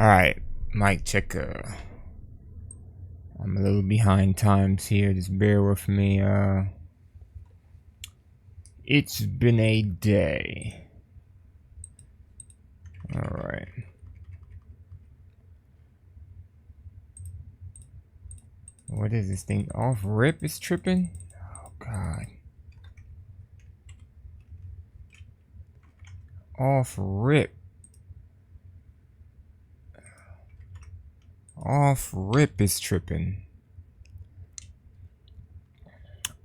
Alright, mic checker. I'm a little behind times here, just bear with me. It's been a day. Alright. What is this thing? Off rip is tripping? Oh god. Off rip. Off rip is tripping.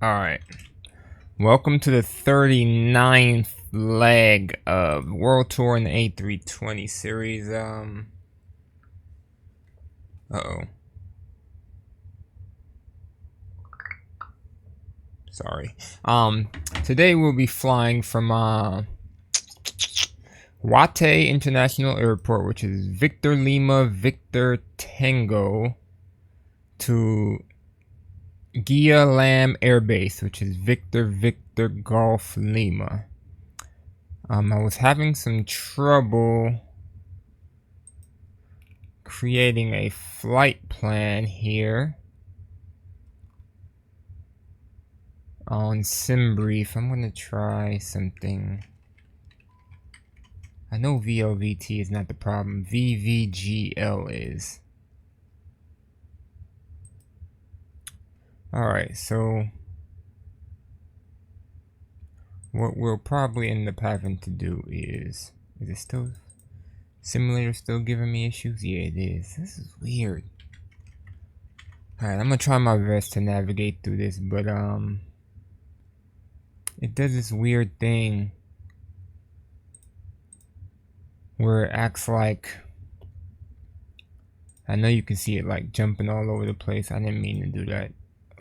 Alright. Welcome to the 39th leg of World Tour in the A320 series. Uh-oh. Sorry. Today we'll be flying from Wate International Airport, which is Victor Lima Victor Tango, to Gia Lam Air Base, which is Victor Victor Golf Lima. I was having some trouble creating a flight plan here on SimBrief. I'm gonna try something. I know VLVT is not the problem. VVGL is. Alright, so what we'll probably end up having to do is it still, simulator still giving me issues? Yeah, it is. This is weird. Alright, I'm gonna try my best to navigate through this, but it does this weird thing where it acts like, I know you can see it like jumping all over the place. I didn't mean to do that.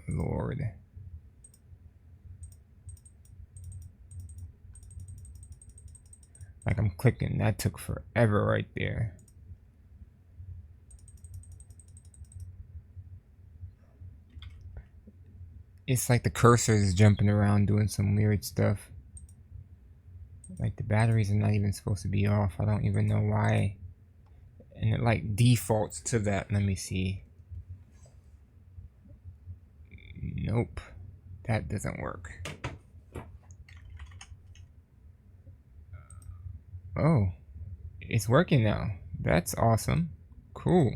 Lord. Like I'm clicking. That took forever right there. It's like the cursor is jumping around doing some weird stuff. Like the batteries are not even supposed to be off. I don't even know why. And it like defaults to that. Let me see. Nope. That doesn't work. Oh. It's working now. That's awesome. Cool.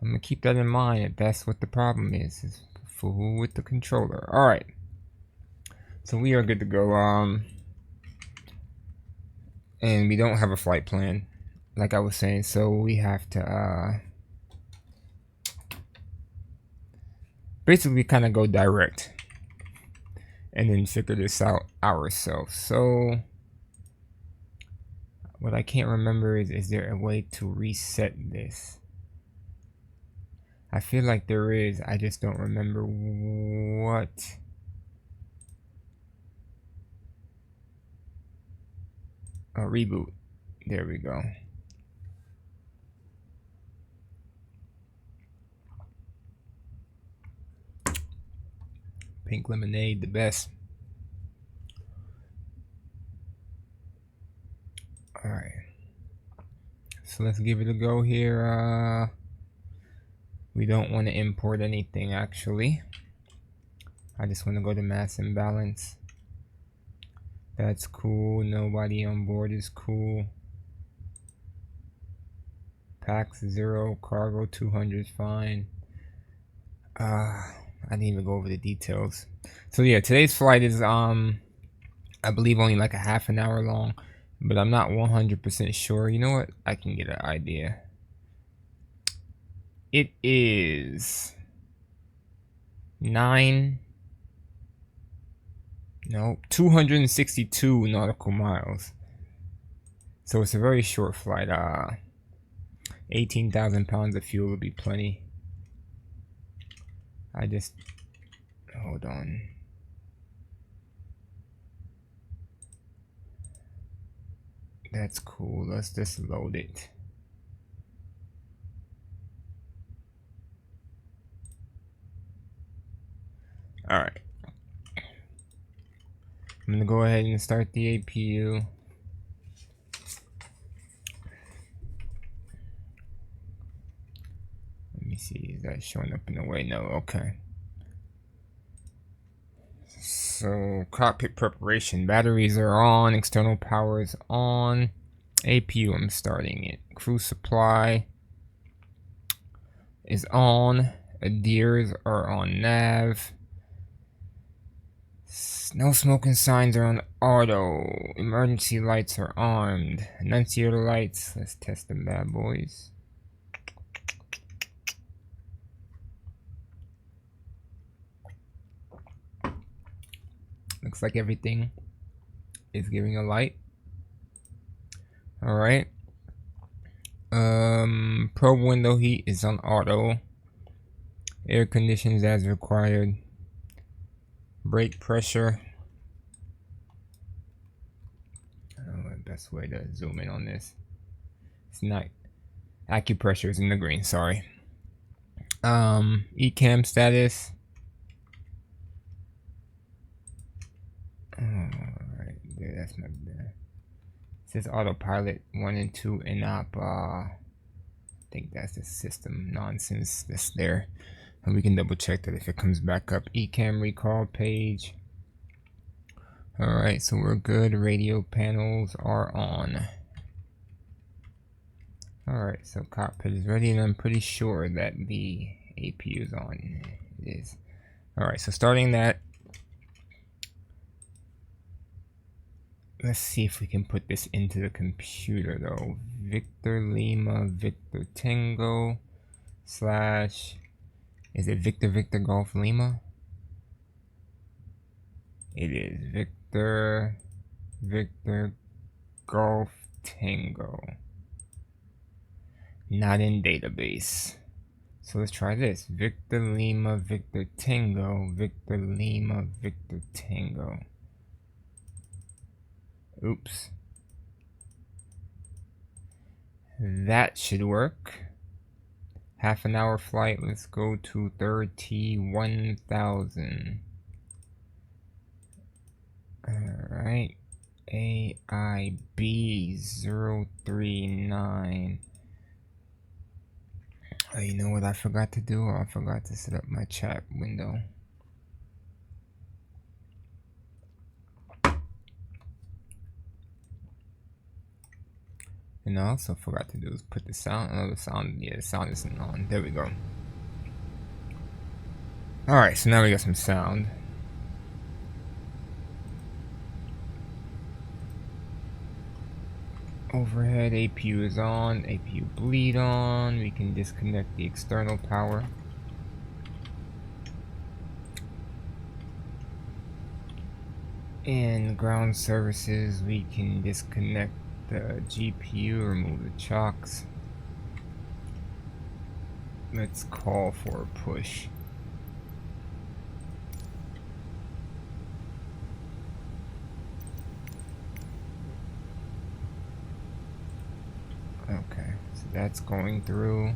I'm gonna keep that in mind if that's what the problem is fool with the controller. Alright. So we are good to go. And we don't have a flight plan, like I was saying, so we have to basically kind of go direct and then figure this out ourselves. So what I can't remember is there a way to reset this? I feel like there is. I just don't remember what. A reboot. There we go. Pink lemonade, the best. Alright. So let's give it a go here. We don't want to import anything actually. I just want to go to mass imbalance. That's cool. Nobody on board is cool. Packs 0, cargo 200 is fine. I didn't even go over the details. So yeah, today's flight is I believe only like a half an hour long, but I'm not 100% sure. You know what? I can get an idea. It is 262 nautical miles. So it's a very short flight. 18,000 pounds of fuel will be plenty. I just, hold on. That's cool. Let's just load it. All right. I'm gonna go ahead and start the APU. that showing up in the way? No, okay. So, cockpit preparation. Batteries are on. External power is on. APU, I'm starting it. Crew supply is on. Adheres are on nav. No smoking signs are on auto. Emergency lights are armed. Annunciator lights. Let's test them bad boys. Looks like everything is giving a light. Alright. Probe window heat is on auto. Air conditions as required. Brake pressure. I don't know the best way to zoom in on this. It's not. Acupressure is in the green, sorry. ECAM status. Alright, there, that's not there. It says autopilot 1 and 2 inop. I think that's the system nonsense that's there. And we can double check that if it comes back up. ECAM recall page. Alright, so we're good. Radio panels are on. Alright, so cockpit is ready, and I'm pretty sure that the APU is on. It is. Alright, so starting that. Let's see if we can put this into the computer though. Victor Lima Victor Tango slash, is it Victor Victor Golf Lima? It is Victor Victor Golf Tango. Not in database. So let's try this. Victor Lima Victor Tango Victor Lima Victor Tango. Oops. That should work. Half an hour flight. Let's go to 30,000. Alright. AIB 039. Oh, you know what I forgot to do? I forgot to set up my chat window. And I also forgot to do is put the sound. Oh, the sound. Yeah, the sound isn't on. There we go. Alright, so now we got some sound. Overhead APU is on. APU bleed on. We can disconnect the external power. In ground services, we can disconnect the GPU, remove the chocks. Let's call for a push. Okay, so that's going through.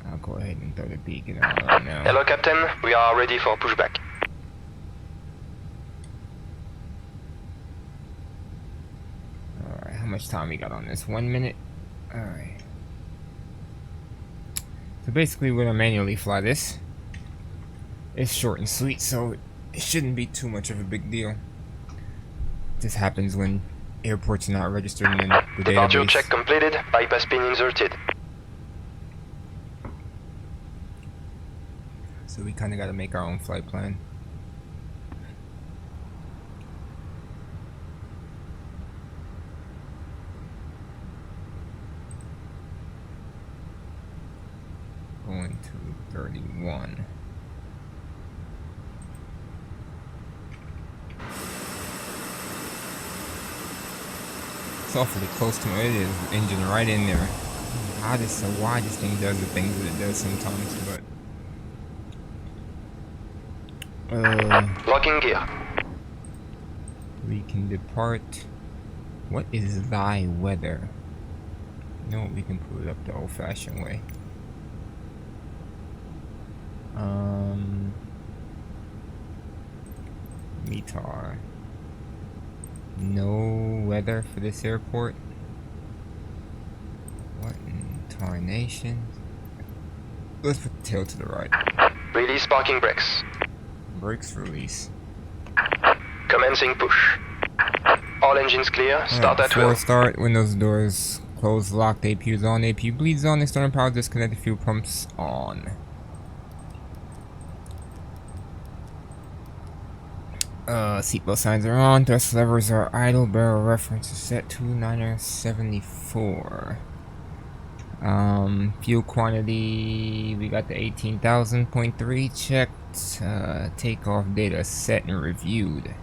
I'll go ahead and throw the beacon on right now. Hello, Captain. We are ready for pushback. Alright, how much time we got on this? 1 minute? Alright. So basically we're gonna manually fly this. It's short and sweet, so it shouldn't be too much of a big deal. This happens when airports are not registering in the Departure database. check completed. Bypass pin inserted. So we kind of got to make our own flight plan. Going to 31. It's awfully close to me. It is engine right in there. Why this thing does the things that it does sometimes, but Locking gear. we can depart. What is thy weather? You know what, we can put it up the old-fashioned way. METAR. No weather for this airport. What in tarnation? Let's put the tail to the right. Release parking brakes. Brakes release. Commencing push. All engines clear. Start at Before will. start, windows, doors closed, locked, APU is on, APU bleeds on, external power disconnected, fuel pumps on. Seatbelt signs are on, thrust levers are idle, barrel reference is set to 974. Fuel quantity, we got the 18,000.3 checked. Takeoff data set and reviewed.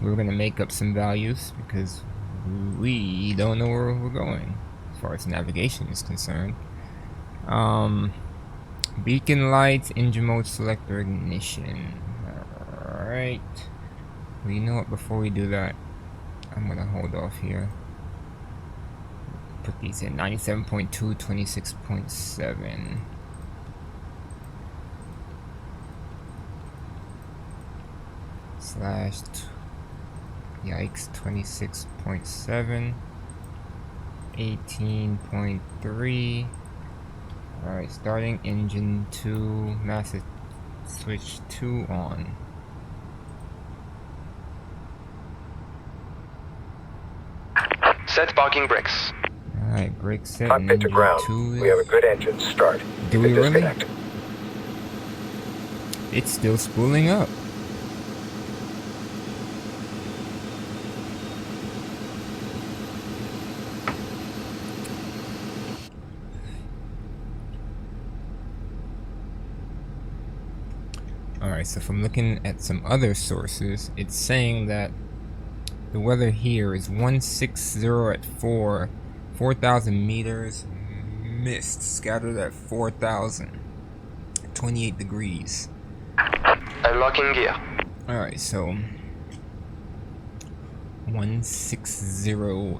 We're gonna make up some values because we don't know where we're going as far as navigation is concerned. Beacon lights, engine mode selector, ignition. Alright. Well, you know what, before we do that, I'm gonna hold off here. Put these in 97.2, 26.7. Slash, yikes, 26.7. 18.3. Alright, starting engine 2, master switch 2 on. Set parking brakes. Alright, brake set. Cockpit to ground. We have a good engine. Start. Do we really? Disconnect. It's still spooling up. Alright, so if I'm looking at some other sources, it's saying that the weather here is 160 at 4,000 meters, mist scattered at 4,000, 28 degrees. Unlocking gear. Alright, so 160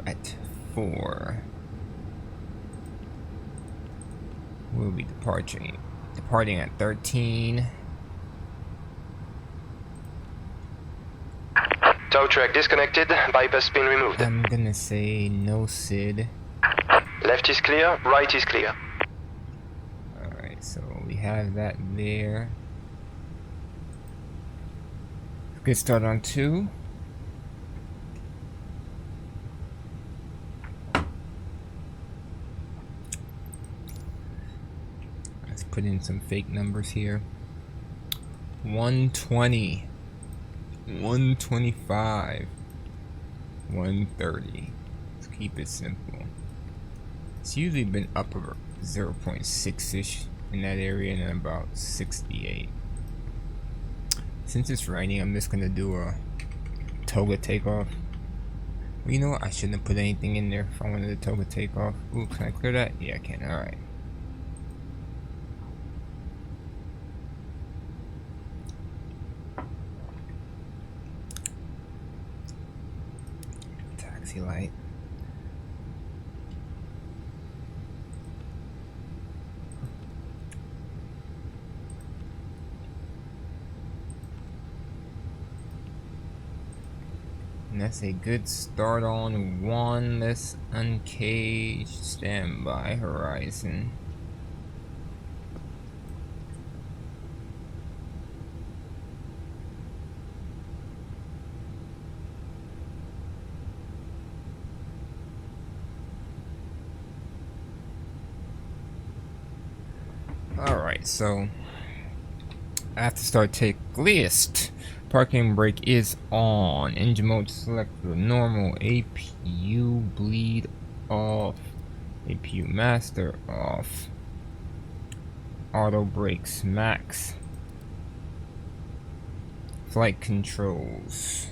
at 4. We'll be departing at 13. Tow track disconnected. Bypass pin removed. I'm gonna say no SID. Left is clear. Right is clear. Alright, so we have that there. Good start on 2. Let's put in some fake numbers here. 120. 125. 130. Let's keep it simple. It's usually been up over 0.6-ish in that area and then about 68. Since it's raining, I'm just gonna do a toga takeoff. Well, you know what? I shouldn't have put anything in there if I wanted a toga takeoff. Ooh, can I clear that? Yeah, I can. Alright. Taxi light. And that's a good start on 1. Let's uncage standby horizon. Alright, so I have to start take list. Parking brake is on. Engine mode select the normal. APU bleed off. APU master off. Auto brakes max. Flight controls.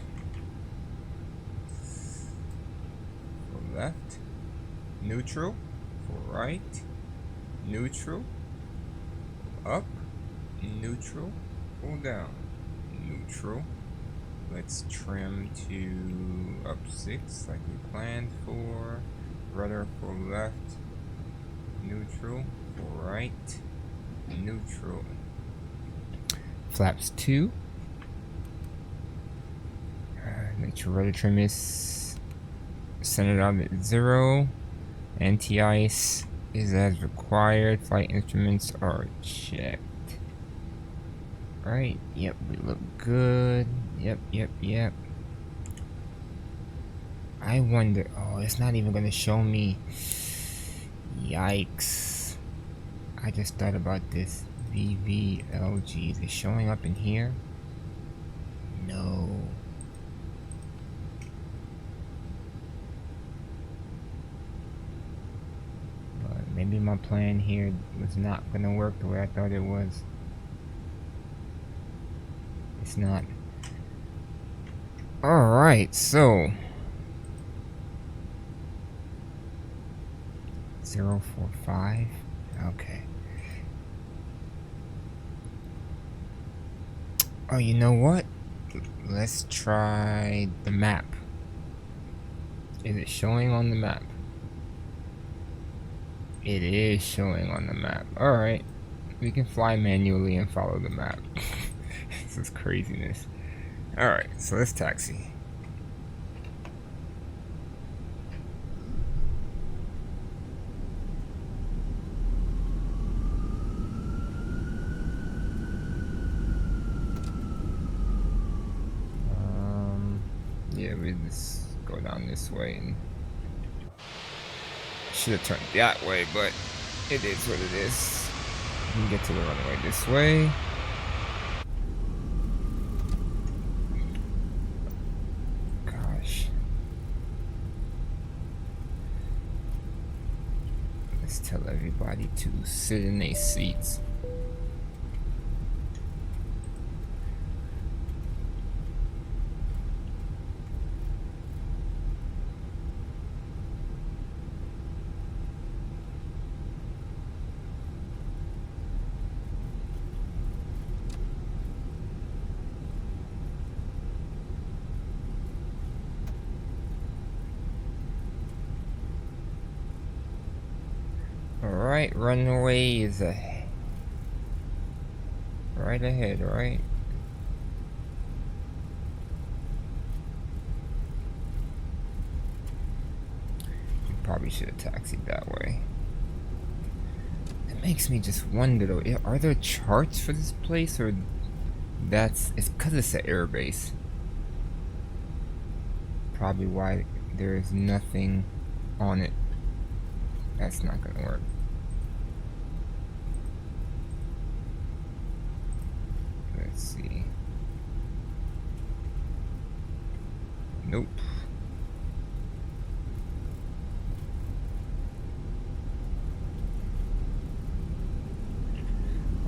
For left. Neutral. For right. Neutral. Up. Neutral. Pull down. Neutral. Let's trim to up 6 like we planned for. Rudder for left. Neutral. For right. Neutral. Flaps 2. Make sure rudder trim is centered on at 0. Anti-ice is as required. Flight instruments are checked. Right, yep, we look good. Yep. I wonder, oh, it's not even gonna show me. Yikes. I just thought about this. VVLG, is it showing up in here? No. But maybe my plan here was not gonna work the way I thought it was. It's not. Alright, so 045. Okay. Oh, you know what? Let's try the map. Is it showing on the map? It is showing on the map. Alright. We can fly manually and follow the map. This is craziness. Alright, so let's taxi. Yeah, we just go down this way, and should have turned that way, but it is what it is. We can get to the runway this way. Gosh. Let's tell everybody to sit in their seats. Alright, runway is right ahead, right? You probably should have taxied that way. It makes me just wonder though, are there charts for this place, or it's because it's an airbase? Probably why there is nothing on it. That's not gonna work. Let's see. Nope.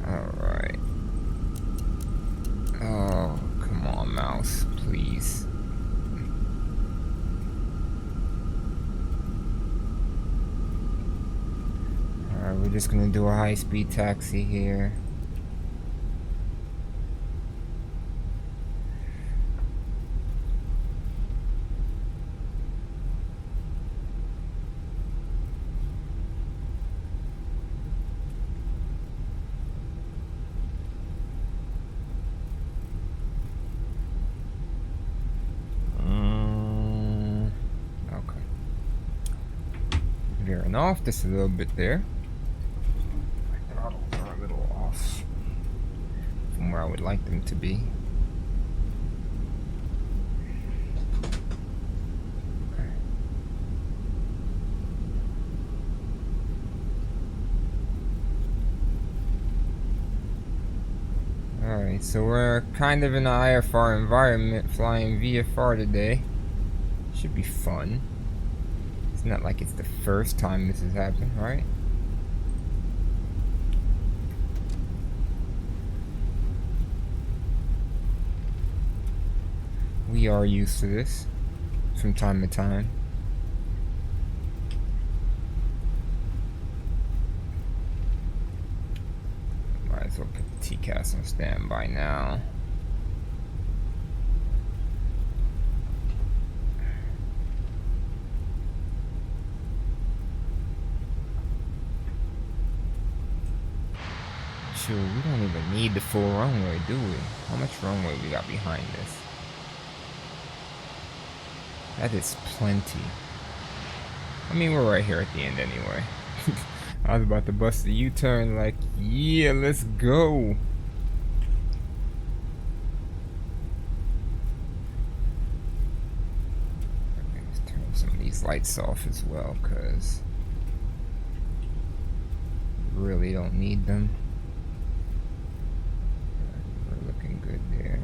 Alright. Oh, come on, mouse, please. Alright, we're just gonna do a high-speed taxi here. Okay. Veering off just a little bit there. A little off from where I would like them to be. Alright, so we're kind of in an IFR environment, flying VFR today. Should be fun. It's not like it's the first time this has happened, right? We are used to this from time to time. Might as well put the TCAS on standby now. Sure, we don't even need the full runway, do we? How much runway we got behind this? That is plenty. I mean, we're right here at the end anyway. I was about to bust a U-turn like, yeah, let's go. Let's turn some of these lights off as well, because we really don't need them. We're looking good there.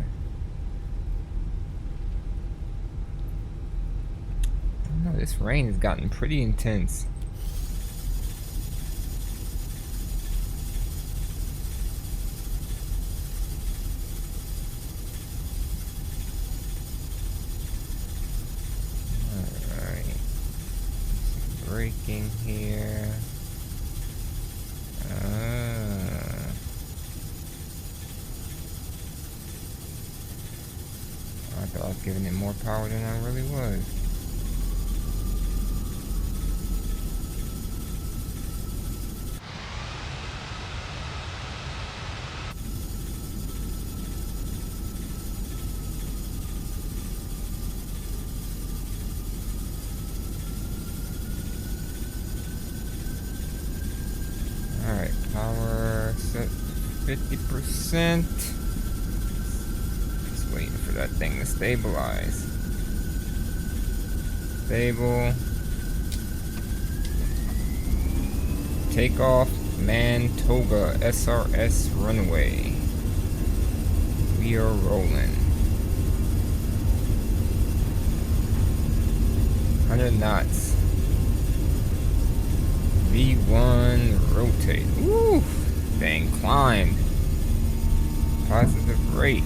I don't know, this rain has gotten pretty intense. Braking here. I thought I was giving it more power than I really was. Alright, power set 50%. Just waiting for that thing to stabilize. Stable. Takeoff, Mantoga, SRS runway. We are rolling. 100 knots. V1 rotate. Woo! Thing climbed. Positive rate.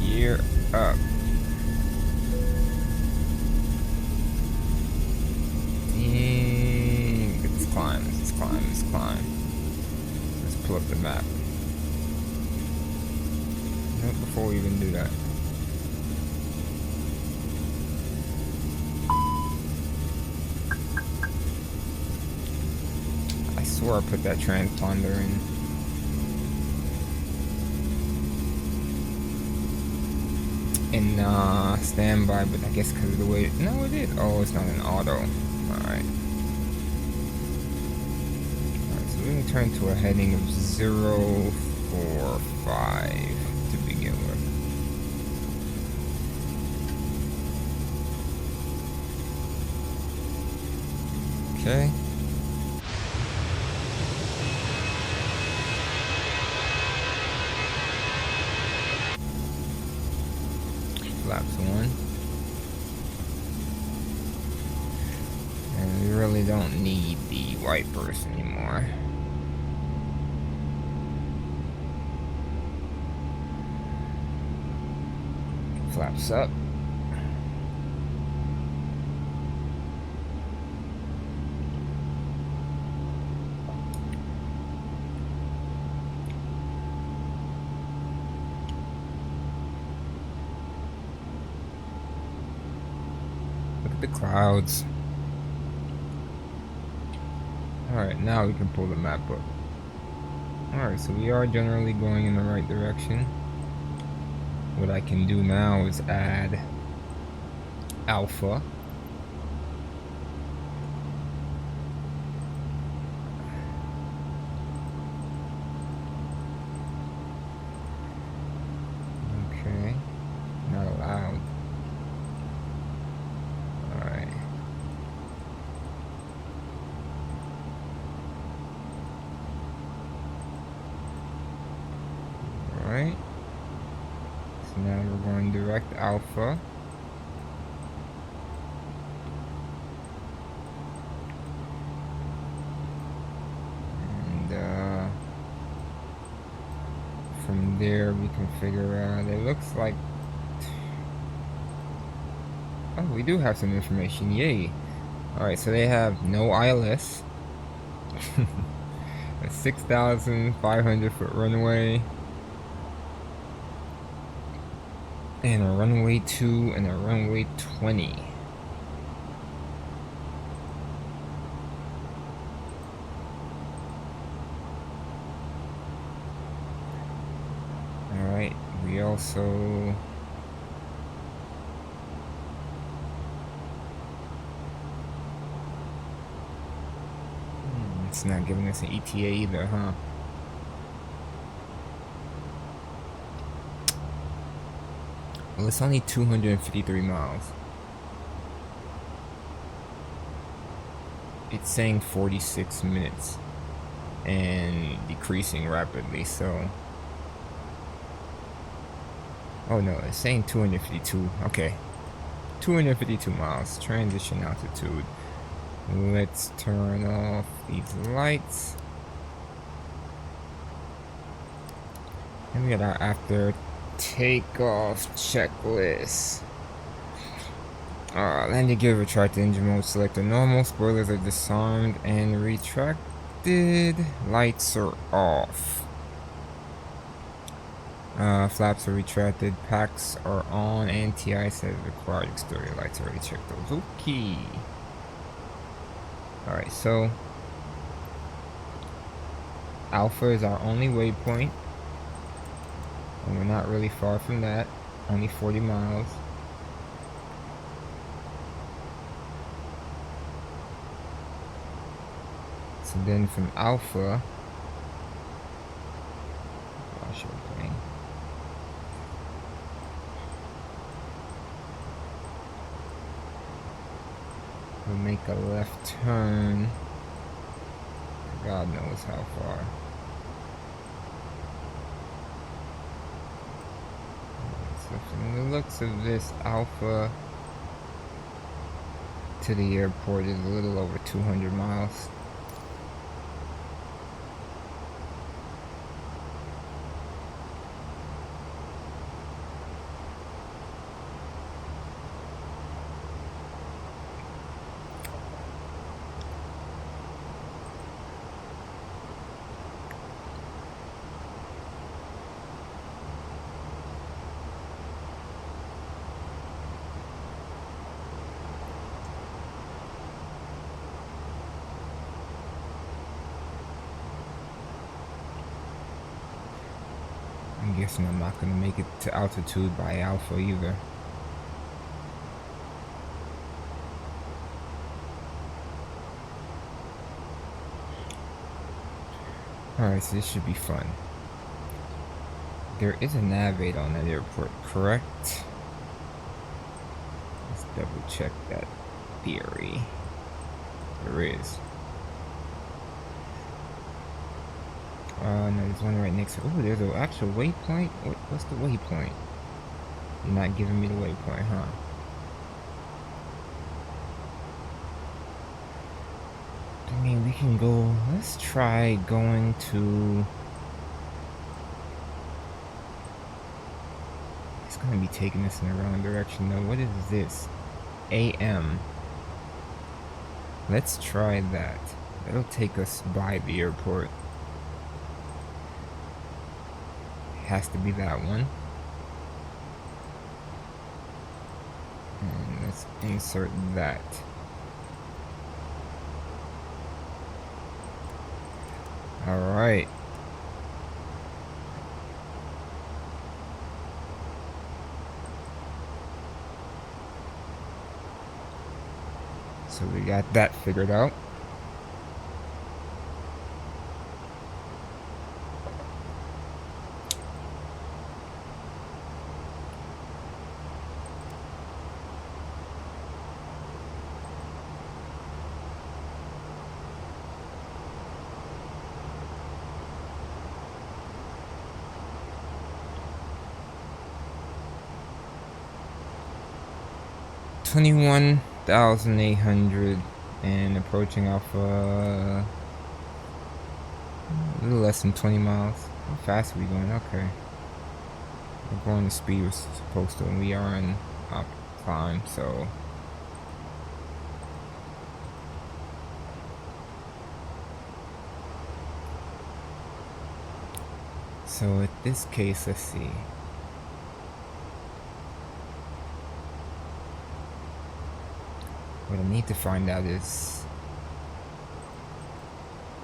Gear up. Dang. Let's climb. Let's climb. Let's climb. Let's pull up the map. Nope, before we even do that. I swore I put that transponder in standby, but I guess because of the way no, it is. Oh, it's not an auto. Alright, so we're gonna turn to a heading of 045 to begin with. Okay. Flaps 1. And we really don't need the wipers anymore. Flaps up. The clouds. Alright, now we can pull the map up. Alright, so we are generally going in the right direction. What I can do now is add alpha. Okay, not allowed. Alright, so now we're going direct alpha. And from there we can figure out, it looks like, oh, we do have some information, yay. Alright, so they have no ILS, a 6,500 foot runway, and a runway 2 and a runway 20. Alright, we also It's not giving us an ETA either, huh? Well, it's only 253 miles. It's saying 46 minutes and decreasing rapidly, so... Oh no, it's saying 252. Okay. 252 miles. Transition altitude. Let's turn off these lights. And we got our after takeoff checklist. Landing gear retracted, engine mode selected normal, spoilers are disarmed and retracted, lights are off. Flaps are retracted, packs are on, anti-ice as required, exterior lights already checked those. Okay. Alright, so Alpha is our only waypoint. And we're not really far from that. Only 40 miles. So then from Alpha, we'll make a left turn. God knows how far. So from the looks of this, Alpha to the airport is a little over 200 miles. I'm guessing I'm not going to make it to altitude by Alpha either. Alright, so this should be fun. There is a nav aid on that airport, correct? Let's double check that theory. There is. No, there's one right next to... Oh, there's an actual waypoint? What's the waypoint? You're not giving me the waypoint, huh? I mean, we can go... Let's try going to... It's going to be taking us in the wrong direction, though. What is this? AM. Let's try that. That'll take us by the airport. Has to be that one. And let's insert that. Alright. So we got that figured out. $21,800 and approaching Alpha. A little less than 20 miles. How fast are we going? Okay. We're going the speed we're supposed to, and we are in up climb, so. So in this case, let's see. What I need to find out is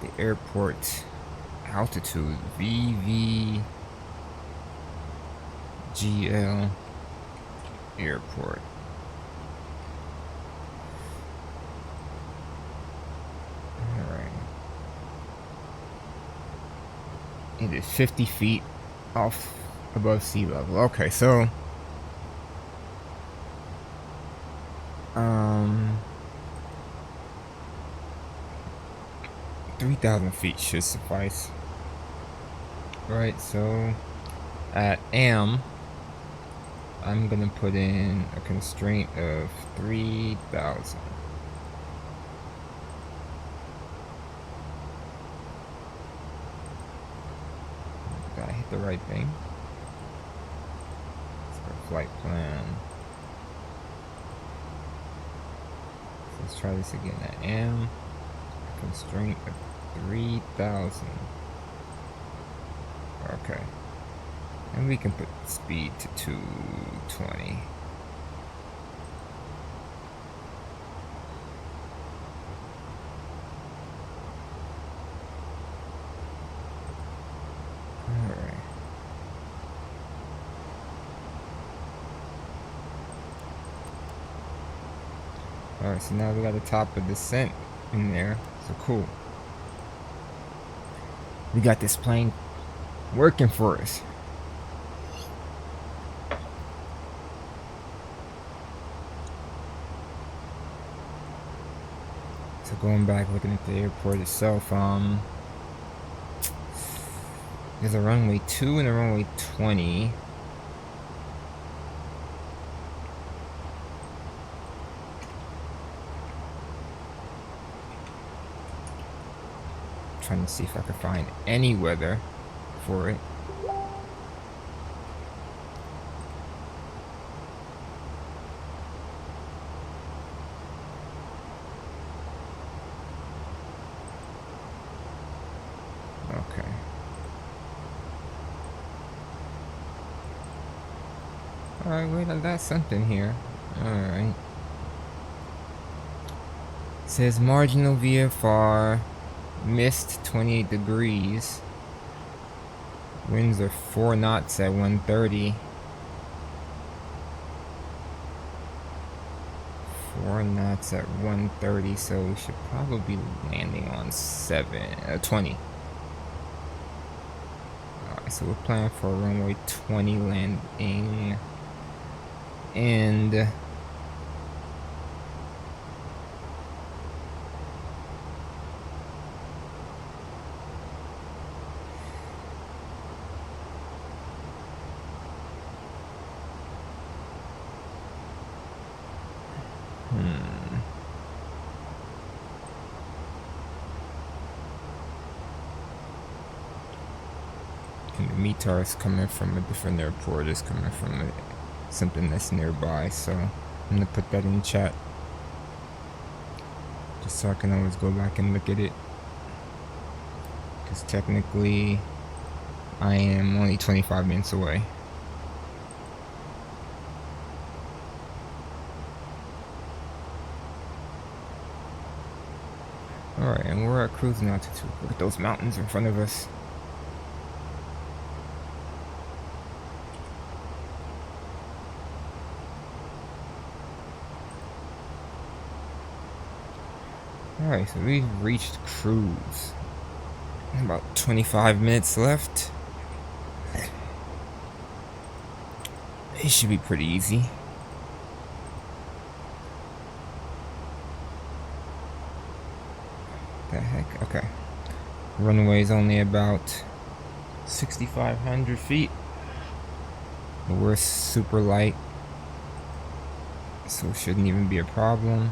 the airport altitude. VVGL airport. Alright. It is 50 feet off above sea level. Okay, so 3,000 feet should suffice. Right, so at AM, I'm gonna put in a constraint of 3,000. Did I hit the right thing? Let's go flight plan. So let's try this again. At AM, a constraint of 3,000. Okay. And we can put speed to 220. Alright. Alright, so now we got the top of descent in there. So cool. We got this plane working for us. So going back, looking at the airport itself, there's a runway 2 and a runway 20. Trying to see if I can find any weather for it. Okay. Alright, wait, I got something here. Alright. It says marginal VFR, mist 28 degrees. Winds are 4 knots at 130. 4 knots at 130, so we should probably be landing on 20. Alright, so we're planning for a runway 20 landing. And and the METAR is coming from a different airport. It's coming from something that's nearby, so I'm gonna put that in chat just so I can always go back and look at it, because technically I am only 25 minutes away. Alright, and we're at cruising altitude. Look at those mountains in front of us. Alright, so we've reached cruise. About 25 minutes left. It should be pretty easy. The heck? Okay. Runway is only about 6,500 feet. But we're super light, so it shouldn't even be a problem.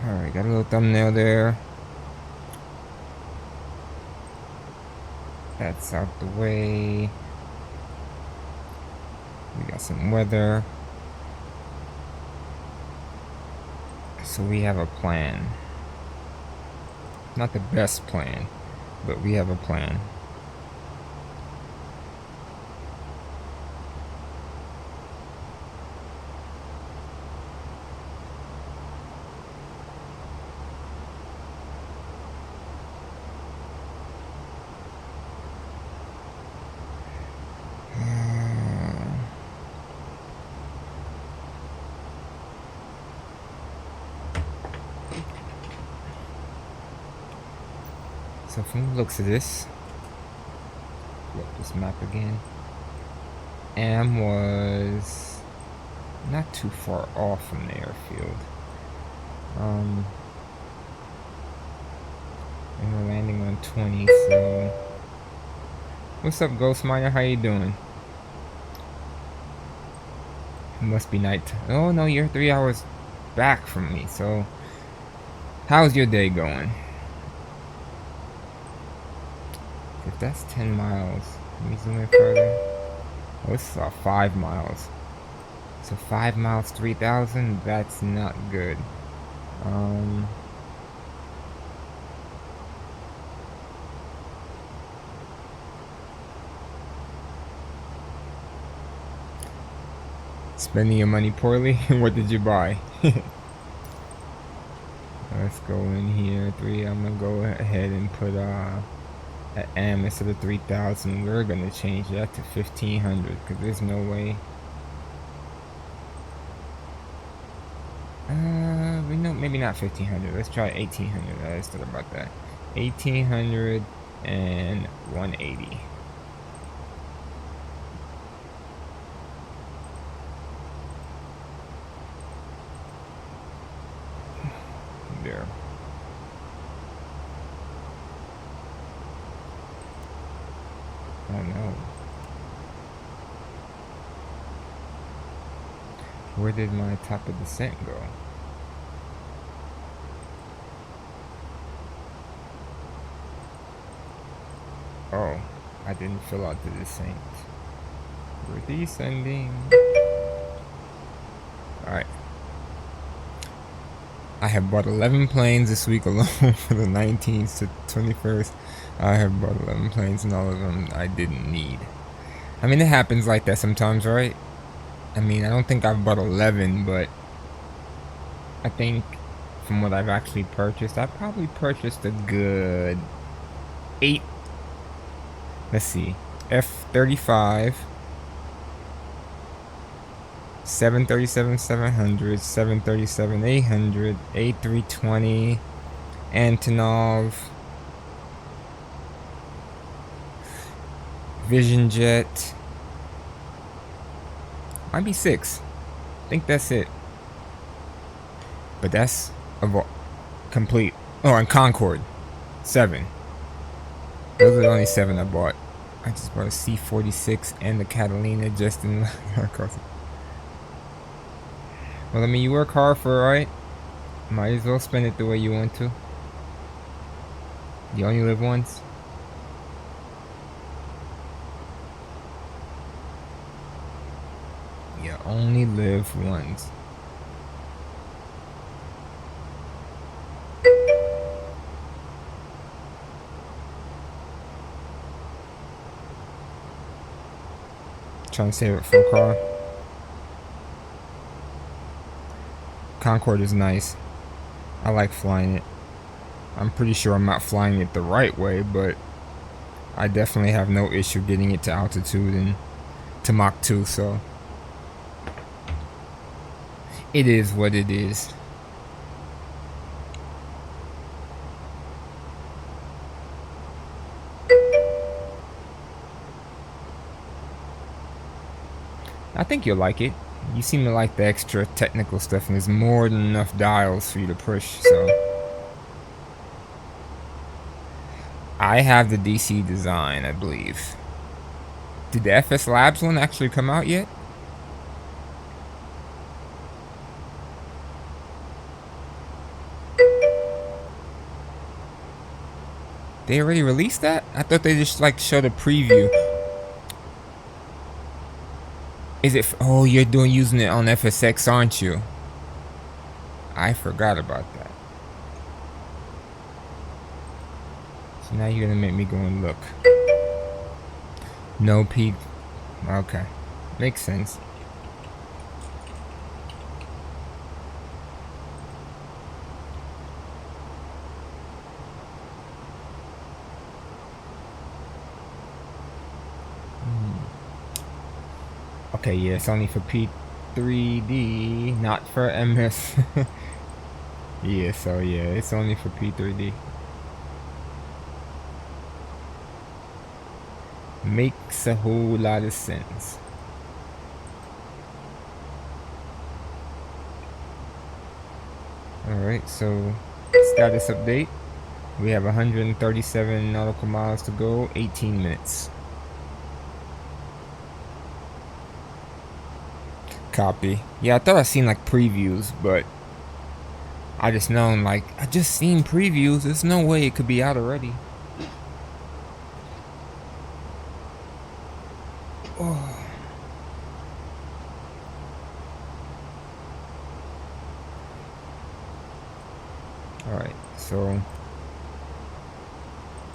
Alright, got a little thumbnail there. That's out the way. We got some weather. So we have a plan. Not the best plan, but we have a plan. So from the looks of this, look this map again. Am was not too far off from the airfield. And we're landing on 20, so what's up, Ghost Miner? How you doing? It must be night. Oh no, you're 3 hours back from me, so how's your day going? If that's 10 miles, let me zoom in further. Oh, it's 5 miles. So 5 miles, 3,000, that's not good. Spending your money poorly? What did you buy? Let's go in here. I'm gonna go ahead and put an M instead of 3,000. We're gonna change that to 1,500 because there's no way. No, maybe not 1,500. Let's try 1,800. I just thought about that. 1,800 and 180. There. Oh no. Where did my top of descent go? Oh, I didn't fill out the descent. We're descending. Alright. I have bought 11 planes this week alone for the 19th to 21st. I have bought 11 planes and all of them I didn't need. I mean, it happens like that sometimes, right? I mean, I don't think I've bought 11, but I think from what I've actually purchased, I've probably purchased a good 8. Let's see. F-35. 737-700, 737-800, A320, Antonov, Vision Jet. Might be 6. I think that's it. But that's complete. Oh, and Concorde. 7. Those are the only 7 I bought. I just bought a C-46 and the Catalina just in well, I mean, you work hard for it, right? Might as well spend it the way you want to. You only live once. You only live once. Trying to save it for a car. Concorde is nice. I like flying it. I'm pretty sure I'm not flying it the right way, but I definitely have no issue getting it to altitude and to Mach 2, so it is what it is. I think you'll like it. You seem to like the extra technical stuff, and there's more than enough dials for you to push, so. I have the DC design, I believe. Did the FS Labs one actually come out yet? They already released that? I thought they just like showed a preview. Is it? Oh, you're using it on FSX, aren't you? I forgot about that. So now you're gonna make me go and look. No P. Okay, makes sense. Okay, yeah, it's only for P3D, not for MS. Yeah, so yeah, it's only for P3D. Makes a whole lot of sense. Alright, so status update. We have 137 nautical miles to go, 18 minutes. Copy. Yeah, I thought I seen like previews, but I just known like I just seen previews. There's no way it could be out already. Oh. Alright, so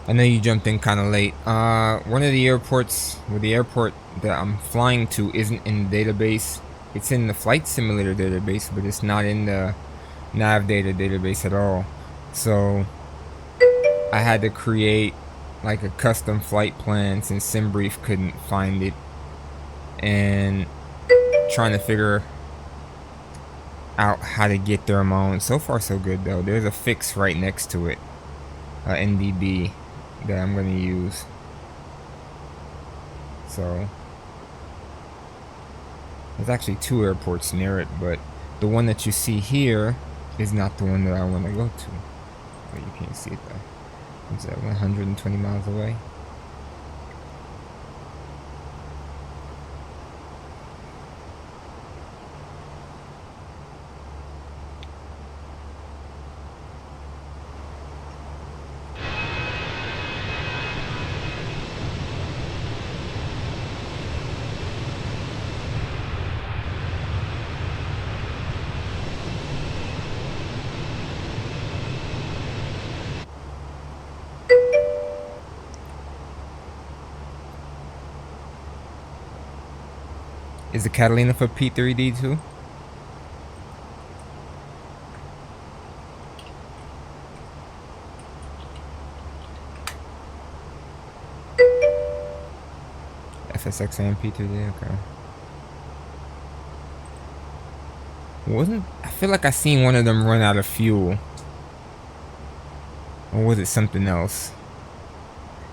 I know you jumped in kind of late. One of the airports, well, the airport that I'm flying to isn't in the database. It's in the flight simulator database, but it's not in the nav data database at all. So I had to create like a custom flight plan since SimBrief couldn't find it, and trying to figure out how to get there on my own. So far so good though. There's a fix right next to it, NDB, that I'm going to use. So there's actually 2 airports near it, but the one that you see here is not the one that I want to go to. Oh, you can't see it though. It's at 120 miles away. Is the Catalina for P3D too? FSX and P3D, okay. I feel like I seen one of them run out of fuel. Or was it something else?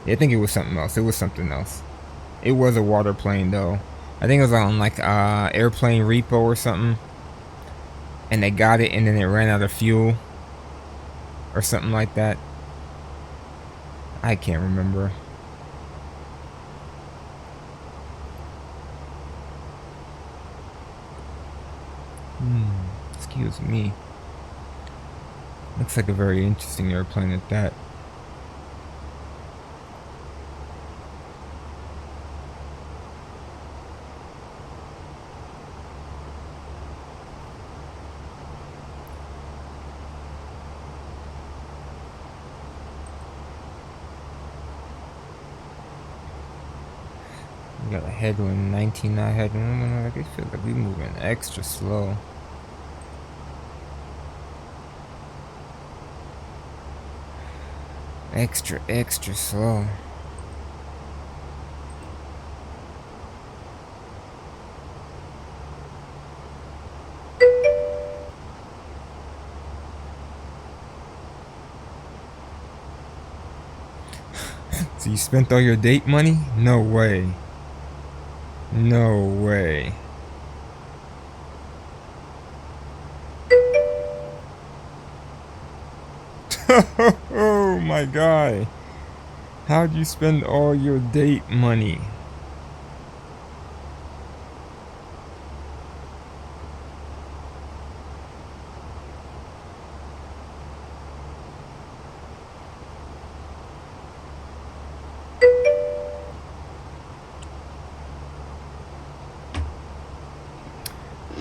Yeah, I think it was something else. It was something else. It was a water plane though. I think it was on like airplane repo or something. And they got it and then it ran out of fuel. Or something like that. I can't remember. Excuse me. Looks like a very interesting airplane at that. We got a headwind, 19 knot headwind. I feel like we moving extra slow. Extra slow. So you spent all your date money? No way. No way. Oh my god. How'd you spend all your date money?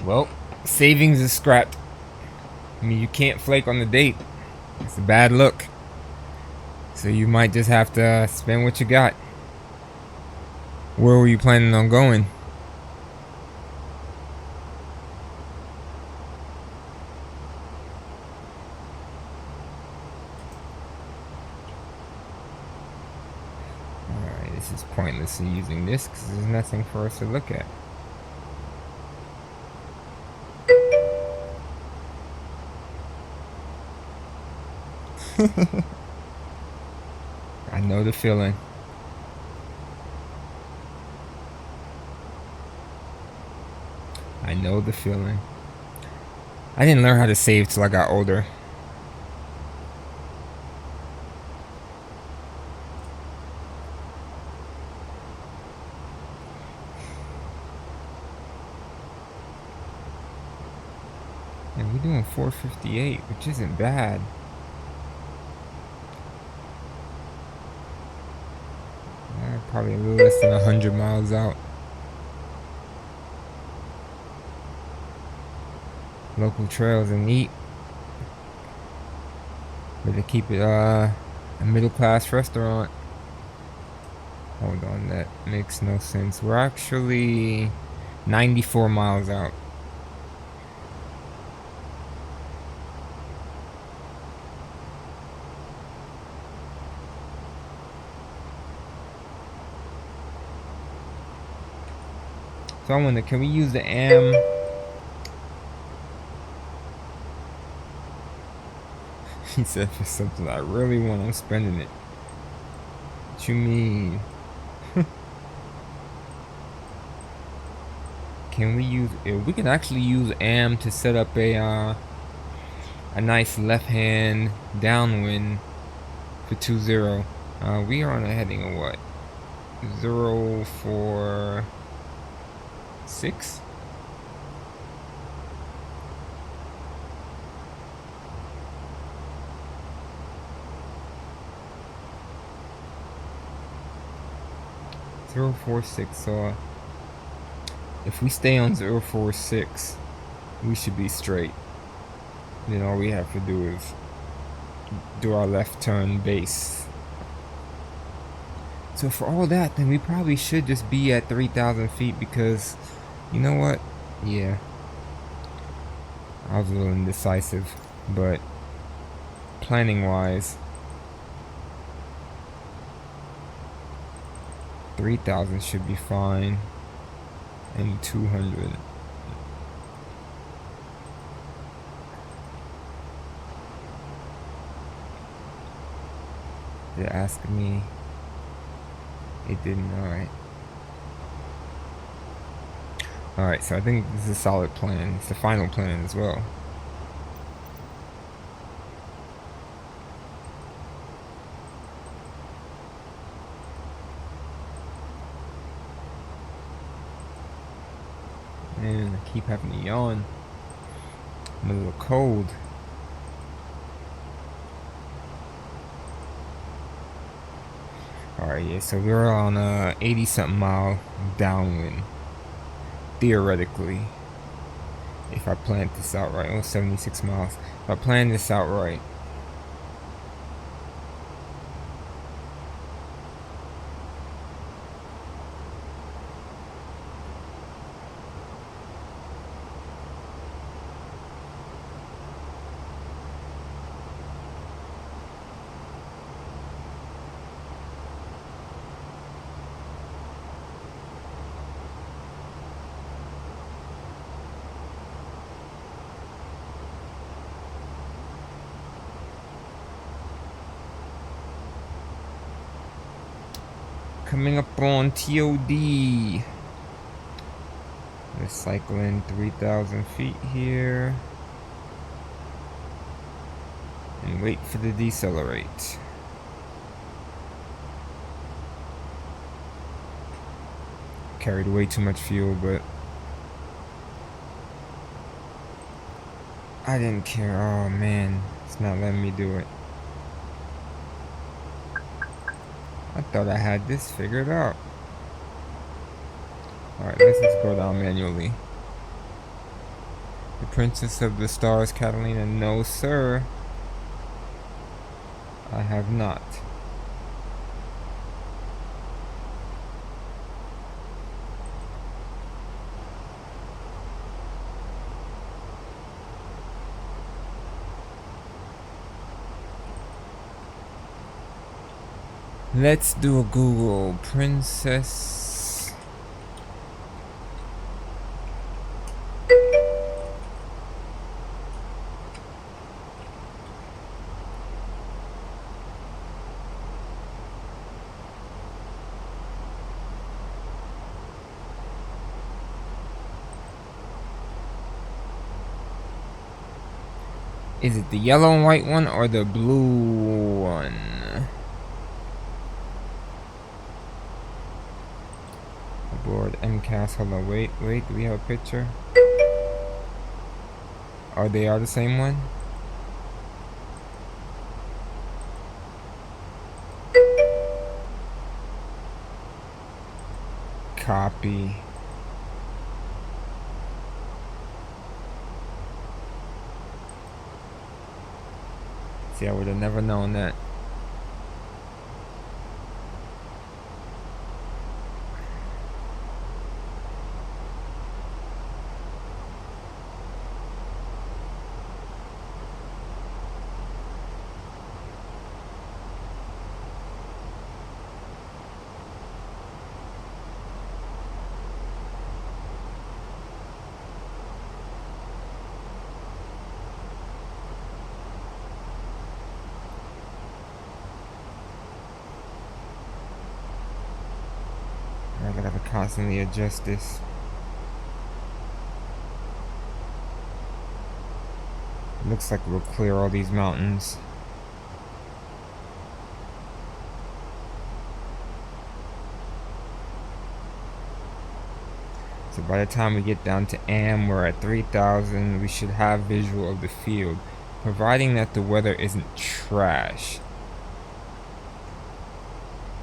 Well, savings is scrapped. I mean, you can't flake on the date. It's a bad look. So you might just have to spend what you got. Where were you planning on going? Alright, this is pointless in using this because there's nothing for us to look at. I know the feeling. I know the feeling. I didn't learn how to save till I got older. And we're doing 458, which isn't bad. Probably a little less than 100 miles out. Local trails are neat. But to keep it a middle class restaurant. Hold on, that makes no sense. We're actually 94 miles out. So I wonder, can we use the AM? He said for something I really want, I'm spending it. What you mean? Can we use it? We can actually use AM to set up a nice left hand downwind for 20. We are on a heading of what? 046? So if we stay on 046, we should be straight. Then all we have to do is do our left turn base. So for all that, then we probably should just be at 3,000 feet because, you know what? Yeah. I was a little indecisive, but planning wise, 3,000 should be fine. And 200. They're asking me. It didn't. Alright. Alright, so I think this is a solid plan. It's the final plan as well. Man, I keep having to yawn. I'm a little cold. Alright, yeah, so we're on a 80-something mile downwind. Theoretically. If I planned this out right. Oh, 76 miles. If I planned this out right. Coming up on TOD. Let's cycle in 3,000 feet here. And wait for the decelerate. Carried way too much fuel, but I didn't care. Oh man, it's not letting me do it. I thought I had this figured out. Alright, let's just go down manually. Princess of the Stars, Catalina. No, sir. I have not. Let's do a Google. Princess. Is it the yellow and white one or the blue one? Aboard MCAS. Hold on, wait, do we have a picture? Are they the same one? Copy. See, I would have never known that. I gotta constantly adjust this. Looks like we'll clear all these mountains. So by the time we get down to AM, we're at 3,000. We should have visual of the field, providing that the weather isn't trash.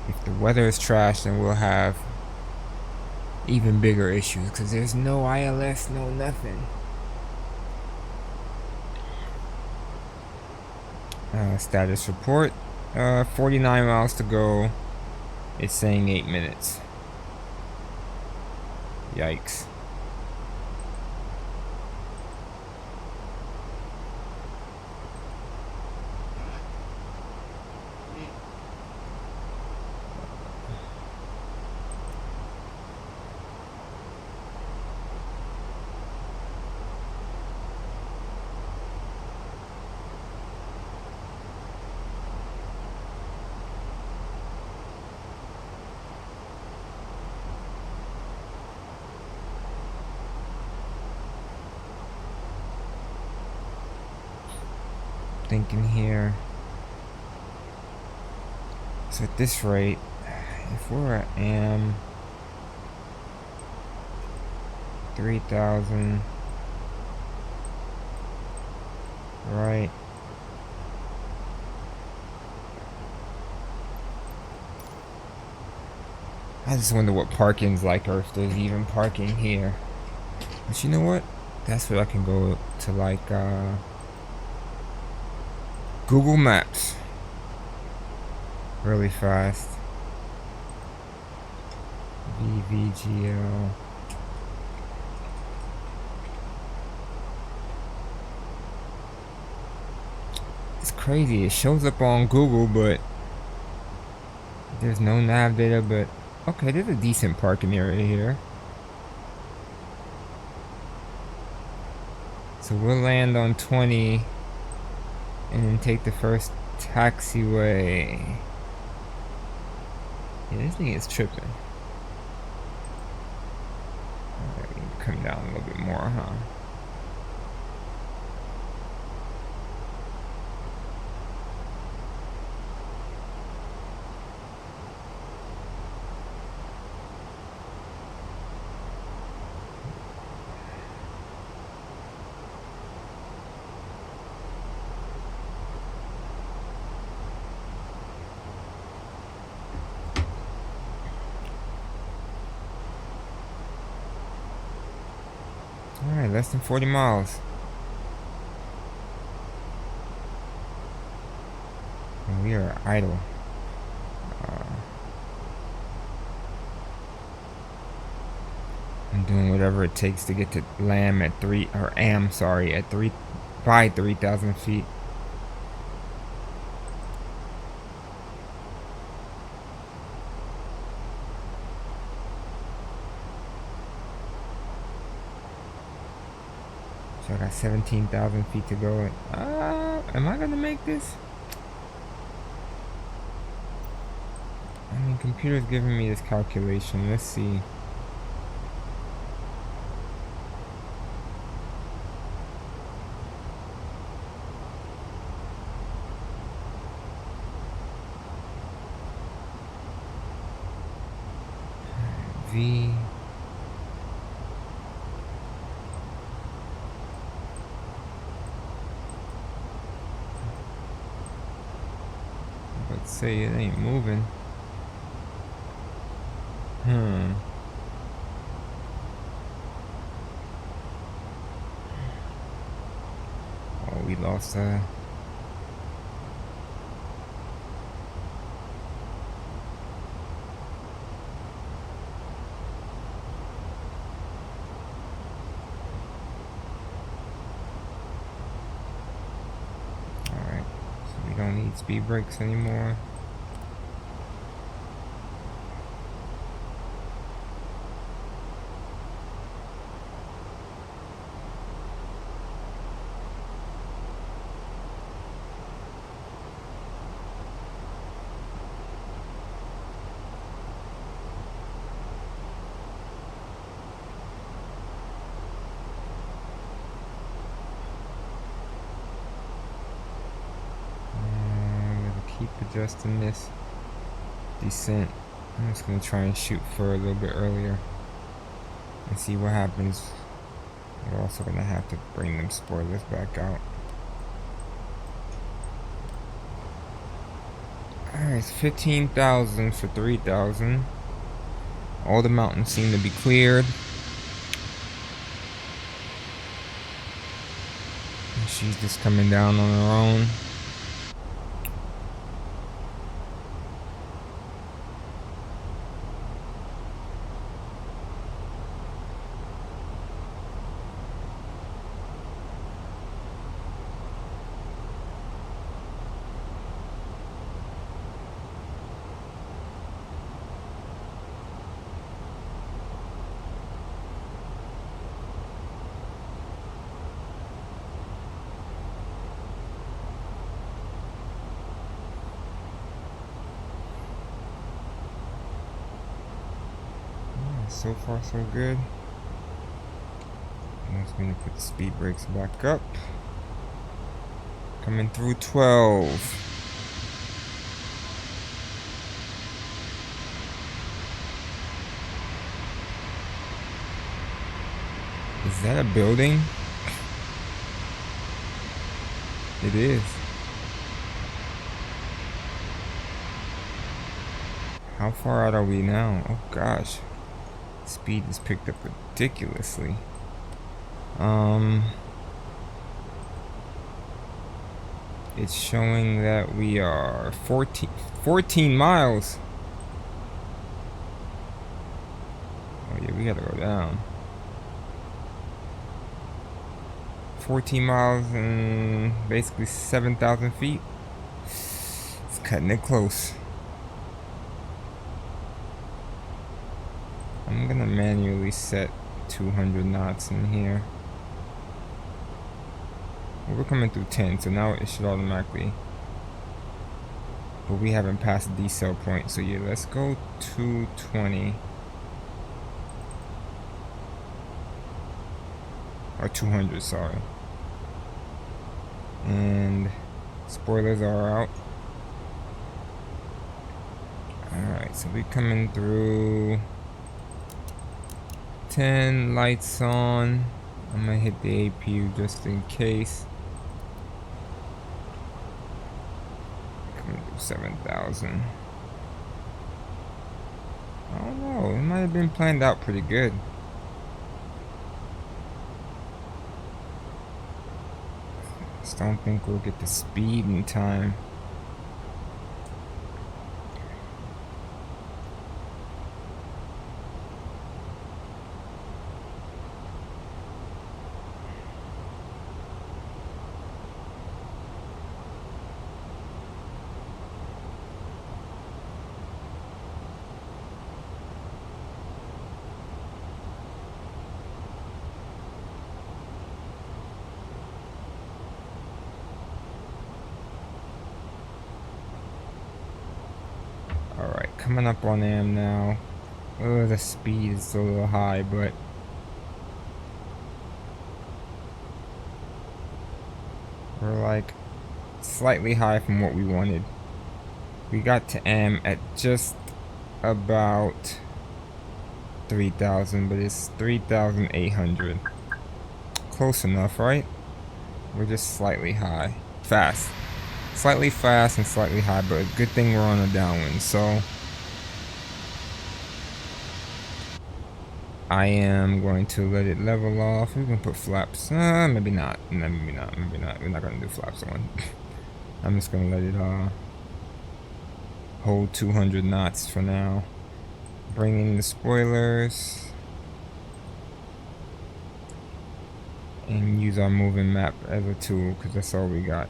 If the weather is trash, then we'll have even bigger issues because there's no ILS, no nothing. Status report, 49 miles to go. It's saying 8 minutes. Yikes. Thinking here. So at this rate, if we're at AM 3,000, right? I just wonder what parking's like, or if there's even parking here. But you know what? That's what I can go to, like Google Maps really fast. VVGL. It's crazy. It shows up on Google, but there's no nav data. But okay, there's a decent parking area here. So we'll land on 20 and then take the first taxiway. Yeah, this thing is tripping. Alright, we can come down a little bit more, huh? Alright, less than 40 miles. we are idle. I'm doing whatever it takes to get to LAM at by 3,000 feet. So I got 17,000 feet to go. Am I gonna make this? I mean, computer's giving me this calculation. Let's see. V. Let's say it ain't moving. Oh, we lost Alright, so we don't need speed brakes anymore. Keep adjusting this descent. I'm just gonna try and shoot for a little bit earlier and see what happens. We're also gonna have to bring them spoilers back out. Alright, it's 15,000 for 3,000. All the mountains seem to be cleared. And she's just coming down on her own. So far so good. I'm just gonna put the speed brakes back up. Coming through 12. Is that a building? It is. How far out are we now? Oh gosh. Speed is picked up ridiculously. It's showing that we are 14 miles. Oh yeah, we gotta go down. 14 miles and basically 7,000 feet. It's cutting it close. I'm gonna manually set 200 knots in here. We're coming through 10, so now it should automatically. But we haven't passed the decel point, so yeah, let's go 220. Or 200, sorry. And spoilers are out. Alright, so we're coming through 10, lights on. I'm gonna hit the APU just in case. Coming through 7,000. I don't know, it might have been planned out pretty good. Just don't think we'll get the speed in time. coming up on AM now. Oh, the speed is a little high, but we're like slightly high from what we wanted. We got to AM at just about 3,000, but it's 3,800. Close enough, right? We're just slightly high. Fast. Slightly fast and slightly high, but a good thing we're on a downwind, so I am going to let it level off. We can put flaps. Maybe not. Maybe not. Maybe not. We're not going to do flaps on. I'm just going to let it hold 200 knots for now. Bring in the spoilers. And use our moving map as a tool, because that's all we got.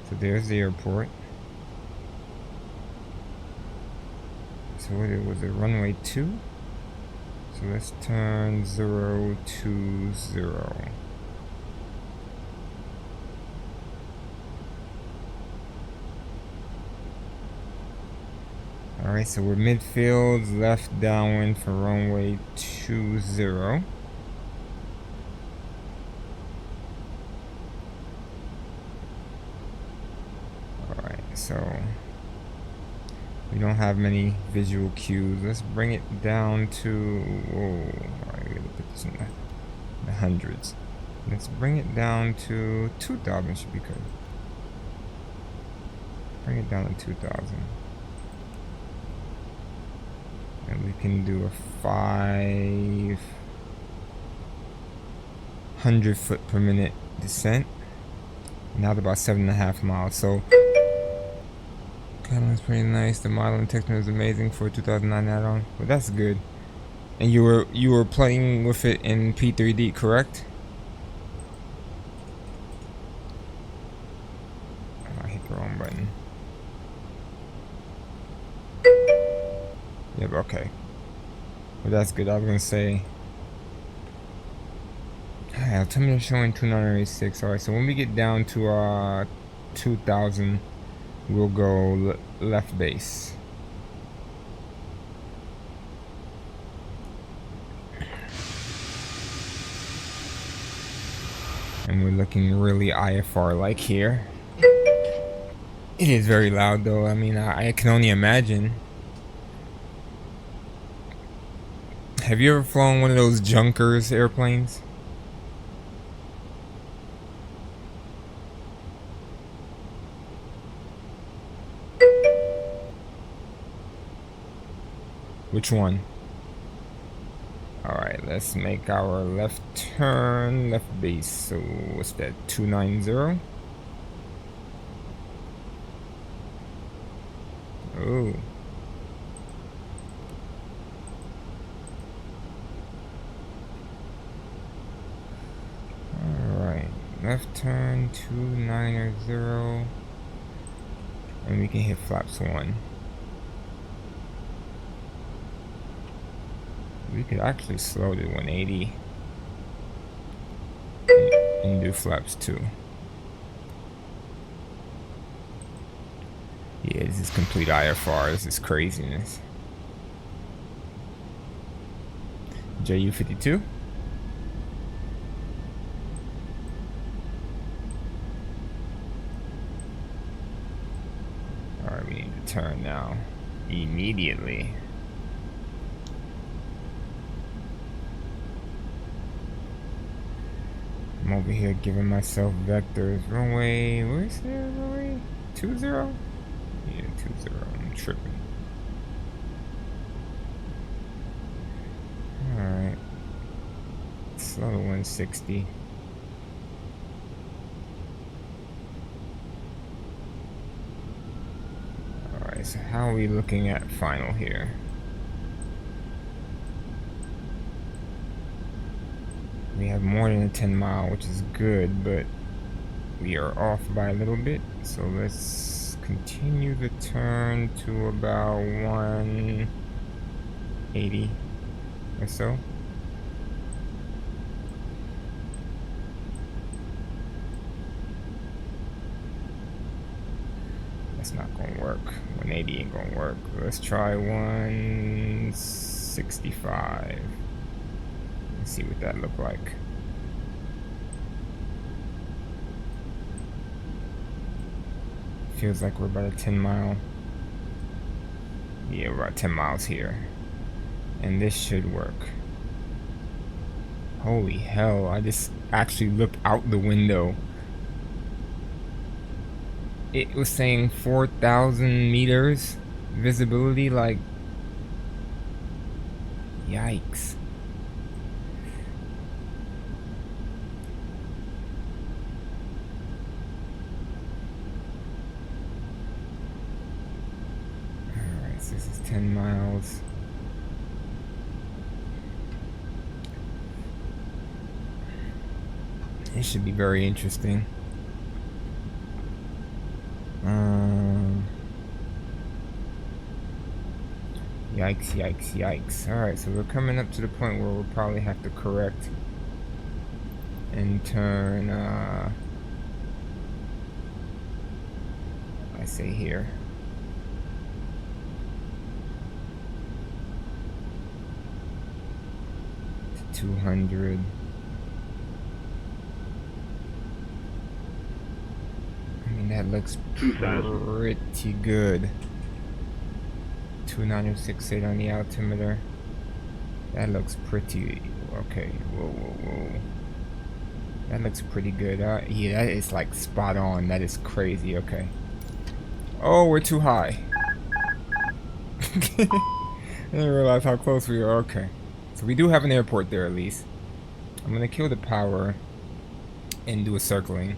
So there's the airport. So what was it? Runway 2? So let's turn 020. Alright, so we're midfield, left downwind for runway 20. Alright, so we don't have many visual cues. Let's bring it down to, whoa, alright, we gotta put this in the hundreds. Let's bring it down to 2,000 should be good. Bring it down to 2,000. And we can do a 500 foot per minute descent. Now it's about 7.5 miles. So that was pretty nice. The modeling texture is amazing for a 2009 add-on. But that's good. And you were playing with it in P3D, correct? Oh, I hit the wrong button. Yep, okay. Well, that's good. I was gonna say. Tell me they're showing 2986. Alright, so when we get down to 2,000, we'll go left base. And we're looking really IFR-like here. It is very loud, though. I mean, I can only imagine. Have you ever flown one of those Junkers airplanes? Which one? Alright, let's make our left turn, left base. So, what's that? 290? Oh. Alright, left turn 290. And we can hit flaps 1. We could actually slow to 180 and do flaps 2. Yeah, this is complete IFR. This is craziness. JU-52. Alright, we need to turn now. Immediately. I'm over here giving myself vectors. Runway, where's the runway? 20? Yeah, 20. I'm tripping. Alright. Slow to 160. Alright, so how are we looking at final here? We have more than a 10 mile, which is good, but we are off by a little bit. So let's continue the turn to about 180 or so. That's not gonna work. 180 ain't gonna work. Let's try 165. Let's see what that look like. Feels like we're about a 10 mile. Yeah, we're about 10 miles here. And this should work. Holy hell, I just actually looked out the window. It was saying 4,000 meters visibility, like, yikes. Alright, so this is 10 miles. This should be very interesting. Yikes, yikes, yikes. Alright, so we're coming up to the point where we'll probably have to correct and turn, I say here. To 200. I mean, that looks pretty good. 2968 on the altimeter. That looks pretty okay. Whoa, whoa, whoa. That looks pretty good. Yeah, that is like spot on. That is crazy. Okay. Oh, we're too high. I didn't realize how close we are. Okay. So we do have an airport there at least. I'm gonna kill the power and do a circling.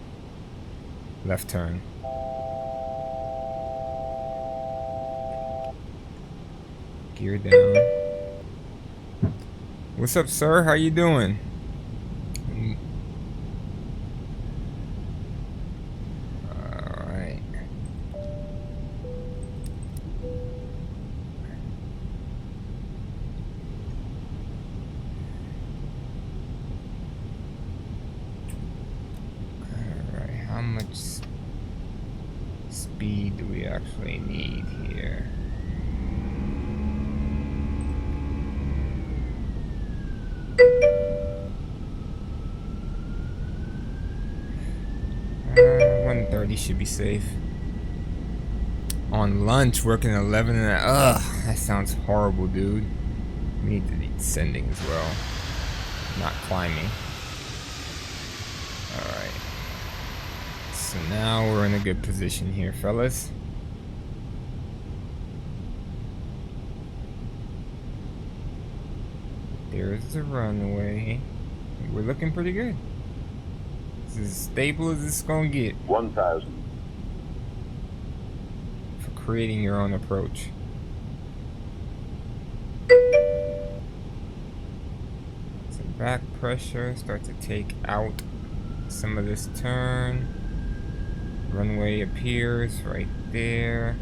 Left turn. Gear down. What's up, sir? How you doing? Alright. Alright, how much speed do we actually need here? Should be safe. On lunch, working 11 and ugh, that sounds horrible, dude. We need to be descending as well, not climbing. Alright. So now we're in a good position here, fellas. There's the runway. We're looking pretty good. It's as stable as it's gonna get. 1,000. For creating your own approach. Some back pressure. Start to take out some of this turn. Runway appears right there.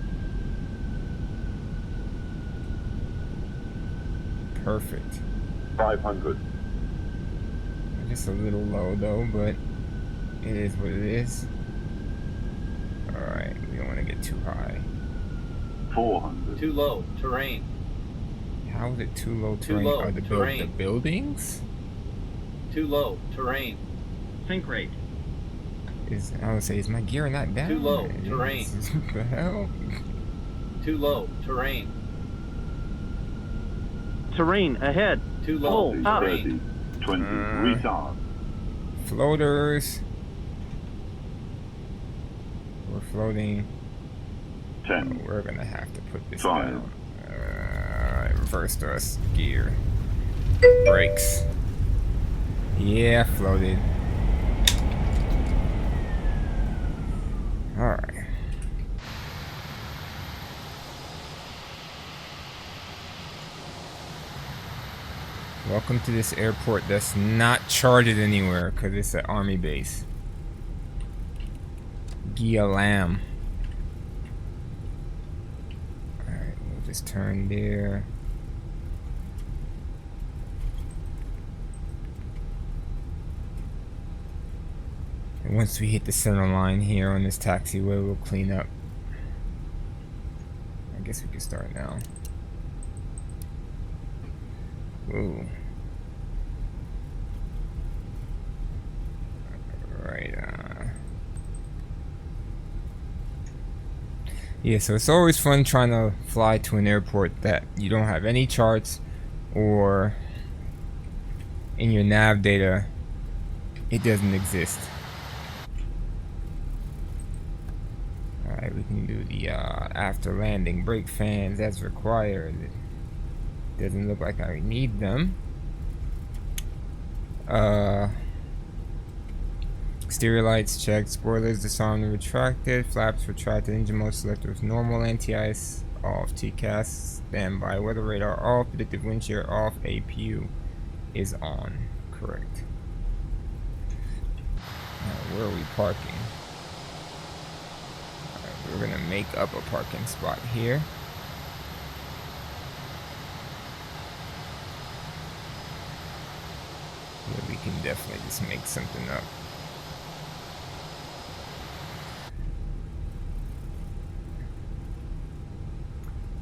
Perfect. 500. Just a little low though, but it is what it is. Alright, we don't want to get too high. 400. Too low. Terrain. How is it too low terrain? Too low, Are the terrain. the buildings? Too low. Terrain. Sink rate. I would say, is my gear not down? Too low, terrain. What the hell? Too low. Terrain. Terrain ahead. Too low. Full up. 30. 20. Retard. Floaters. We're floating. 10. We're gonna have to put this 5. down. Reverse thrust gear. Brakes. Yeah, floated. Alright. Welcome to this airport that's not charted anywhere because it's an army base. VLVT. Alright, we'll just turn there. And once we hit the center line here on this taxiway, we'll clean up. guess we can start now. Ooh. Right. Yeah, so it's always fun trying to fly to an airport that you don't have any charts, or in your nav data it doesn't exist. Alright, we can do the after landing brake fans as required. It doesn't look like I need them. Exterior lights checked, spoilers disarmed and retracted, flaps retracted, engine mode selected with normal, anti-ice off, TCAS standby, weather radar off, predictive wind shear off, APU is on. Correct. Now, where are we parking? Alright, we're gonna make up a parking spot here. Yeah, we can definitely just make something up.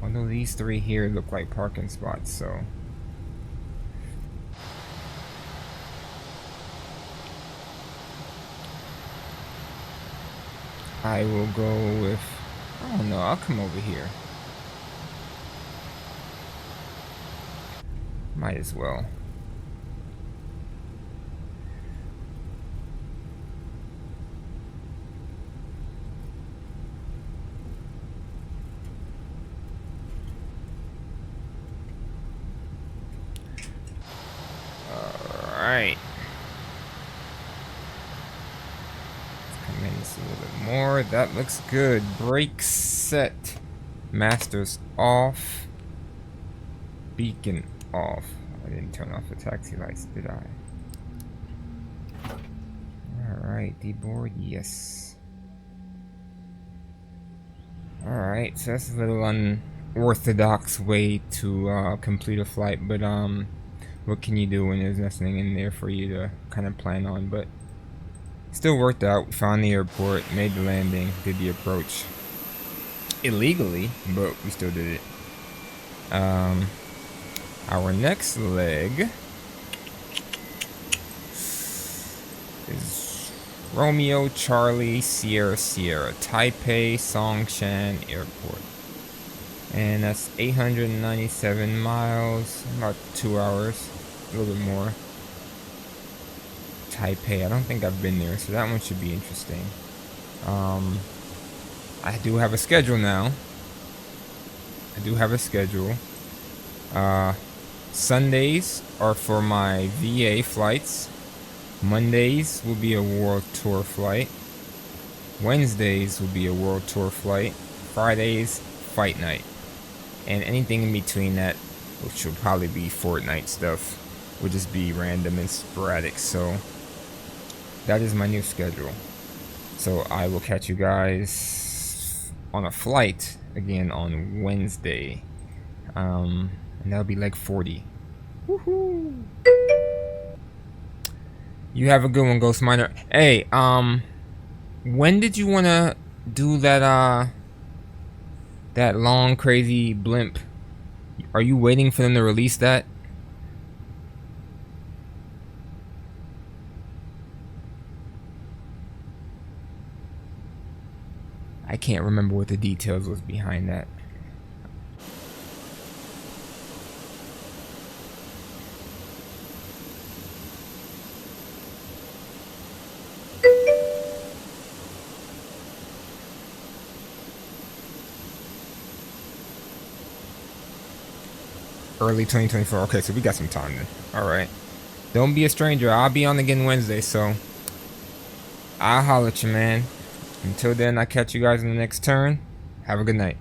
Although these three here look like parking spots, so I will go with, I don't know, I'll come over here. Might as well. Alright. Let's come in just a little bit more. That looks good. Brakes set. Masters off. Beacon off. I didn't turn off the taxi lights, did I? Alright, deboard, yes. Alright, so that's a little unorthodox way to complete a flight, but what can you do when there's nothing in there for you to kind of plan on? But still worked out. We found the airport, made the landing, did the approach illegally, but we still did it. Our next leg is Romeo Charlie Sierra Sierra, Taipei Songshan Airport. And that's 897 miles, about 2 hours, a little bit more. Taipei, I don't think I've been there, so that one should be interesting. I do have a schedule now. Sundays are for my VA flights. Mondays will be a world tour flight. Wednesdays will be a world tour flight. Fridays, fight night. And anything in between that, which will probably be Fortnite stuff, will just be random and sporadic. So that is my new schedule. So I will catch you guys on a flight again on Wednesday. And that'll be like 40. Woohoo! You have a good one, Ghost Miner. Hey, when did you wanna do that that long crazy blimp? Are you waiting for them to release that? I can't remember what the details was behind that. Early 2024. Okay, so we got some time then. Alright. Don't be a stranger. I'll be on again Wednesday, so I'll holler at you, man. Until then, I'll catch you guys in the next turn. Have a good night.